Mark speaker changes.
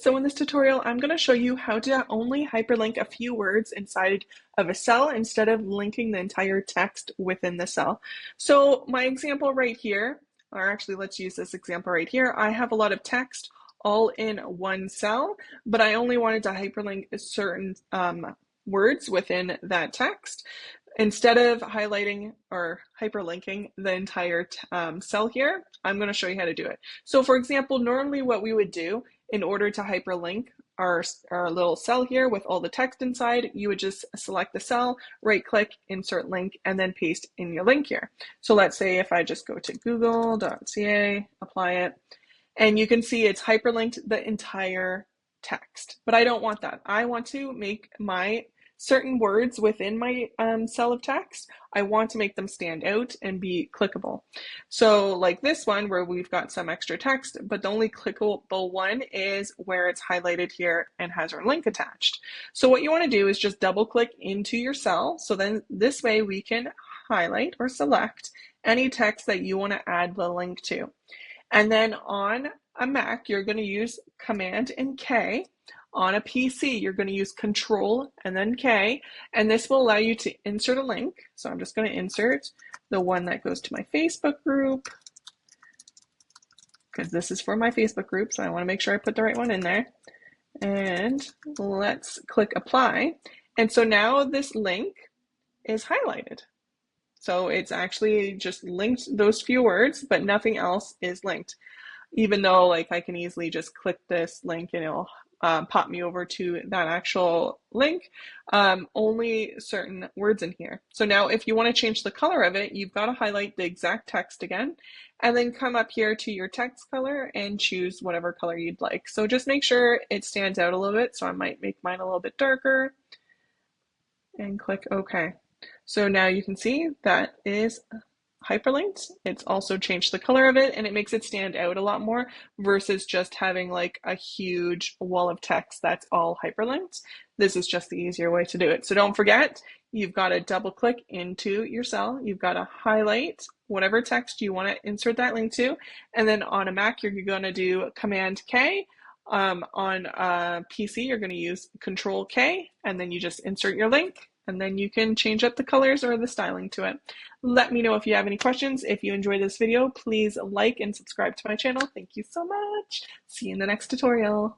Speaker 1: So in this tutorial, I'm going to show you how to only hyperlink a few words inside of a cell instead of linking the entire text within the cell. So my example right here, or actually let's use this example right here. I have a lot of text all in one cell, but I only wanted to hyperlink certain words within that text. Instead of highlighting or hyperlinking the entire cell here, I'm going to show you how to do it. So for example, normally what we would do in order to hyperlink our little cell here with all the text inside, you would just select the cell, right click, insert link, and then paste in your link here. So let's say if I just go to google.ca, apply it, and you can see it's hyperlinked the entire text. But I don't want that. I want to make my certain words within my cell of text, I want to make them stand out and be clickable. So like this one where we've got some extra text, but the only clickable one is where it's highlighted here and has our link attached. So what you want to do is just double click into your cell. So then this way we can highlight or select any text that you want to add the link to. And then on a Mac, you're going to use Command and K. On a PC, you're going to use Control and then K, and this will allow you to insert a link. So I'm just going to insert the one that goes to my Facebook group, because this is for my Facebook group, so I want to make sure I put the right one in there. And let's click Apply. And so now this link is highlighted. So it's actually just linked those few words, but nothing else is linked. Even though like I can easily just click this link and it'll pop me over to that actual link, only certain words in here. So now if you want to change the color of it, you've got to highlight the exact text again, and then come up here to your text color and choose whatever color you'd like. So just make sure it stands out a little bit. So I might make mine a little bit darker and click OK. So now you can see that is hyperlinked. It's also changed the color of it and it makes it stand out a lot more versus just having like a huge wall of text that's all hyperlinked. This is just the easier way to do it. So don't forget, you've got to double click into your cell. You've got to highlight whatever text you want to insert that link to. And then on a Mac, you're going to do Command K. On a PC, you're going to use Control K, and then you just insert your link. And then you can change up the colors or the styling to it. Let me know if you have any questions. If you enjoyed this video, please like and subscribe to my channel. Thank you so much. See you in the next tutorial.